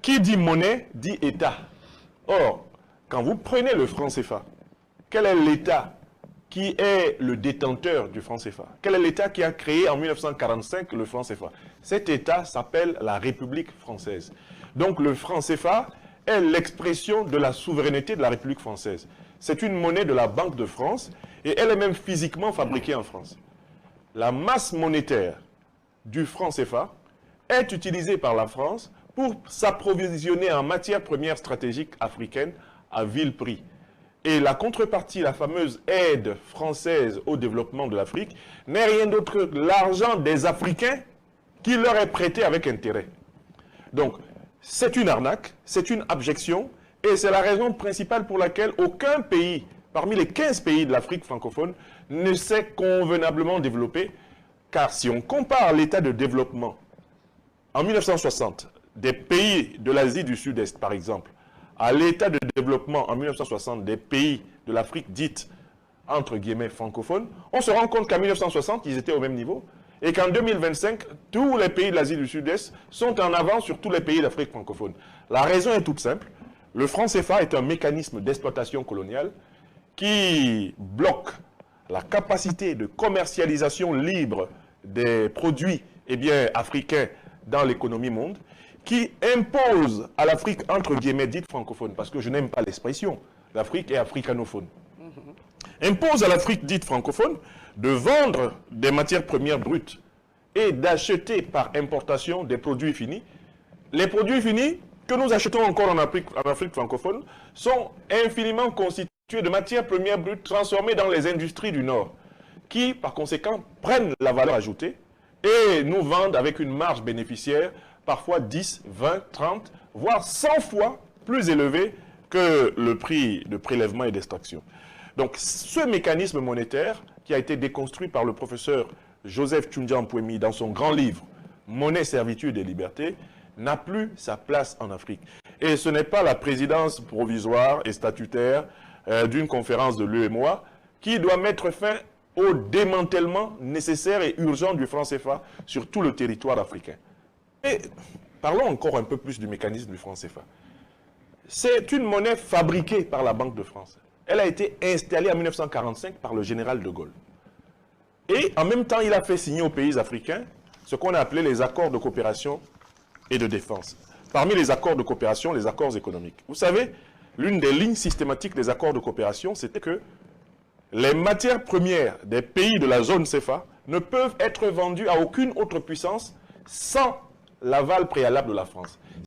Qui dit monnaie, dit État. Or, quand vous prenez le franc CFA, quel est l'État qui est le détenteur du franc CFA? Quel est l'État qui a créé en 1945 le franc CFA? Cet État s'appelle la République française. Donc le franc CFA est l'expression de la souveraineté de la République française. C'est une monnaie de la Banque de France et elle est même physiquement fabriquée en France. La masse monétaire du franc CFA est utilisée par la France pour s'approvisionner en matières premières stratégiques africaines à vil prix. Et la contrepartie, la fameuse aide française au développement de l'Afrique, n'est rien d'autre que l'argent des Africains qui leur est prêté avec intérêt. Donc, c'est une arnaque, c'est une abjection, et c'est la raison principale pour laquelle aucun pays, parmi les 15 pays de l'Afrique francophone, ne s'est convenablement développé, car si on compare l'état de développement en 1960, des pays de l'Asie du Sud-Est, par exemple, à l'état de développement en 1960 des pays de l'Afrique dite, entre guillemets, francophone, on se rend compte qu'en 1960, ils étaient au même niveau, et qu'en 2025, tous les pays de l'Asie du Sud-Est sont en avance sur tous les pays d'Afrique francophone. La raison est toute simple. Le franc CFA est un mécanisme d'exploitation coloniale qui bloque la capacité de commercialisation libre des produits africains dans l'économie monde, qui impose à l'Afrique, entre guillemets, dite francophone, parce que je n'aime pas l'expression, l'Afrique est africanophone, impose à l'Afrique dite francophone de vendre des matières premières brutes et d'acheter par importation des produits finis. Les produits finis que nous achetons encore en Afrique francophone sont infiniment constitués de matières premières brutes transformées dans les industries du Nord, qui, par conséquent, prennent la valeur ajoutée et nous vendent avec une marge bénéficiaire parfois 10, 20, 30, voire 100 fois plus élevé que le prix de prélèvement et d'extraction. Donc ce mécanisme monétaire qui a été déconstruit par le professeur Joseph Tchundjian-Pouemi dans son grand livre « Monnaie, servitude et liberté » n'a plus sa place en Afrique. Et ce n'est pas la présidence provisoire et statutaire d'une conférence de l'UEMOA qui doit mettre fin au démantèlement nécessaire et urgent du franc CFA sur tout le territoire africain. Et parlons encore un peu plus du mécanisme du franc CFA. C'est une monnaie fabriquée par la Banque de France. Elle a été installée en 1945 par le général de Gaulle. Et en même temps, il a fait signer aux pays africains ce qu'on a appelé les accords de coopération et de défense. Parmi les accords de coopération, les accords économiques. Vous savez, l'une des lignes systématiques des accords de coopération, c'était que les matières premières des pays de la zone CFA ne peuvent être vendues à aucune autre puissance sans l'aval préalable de la France.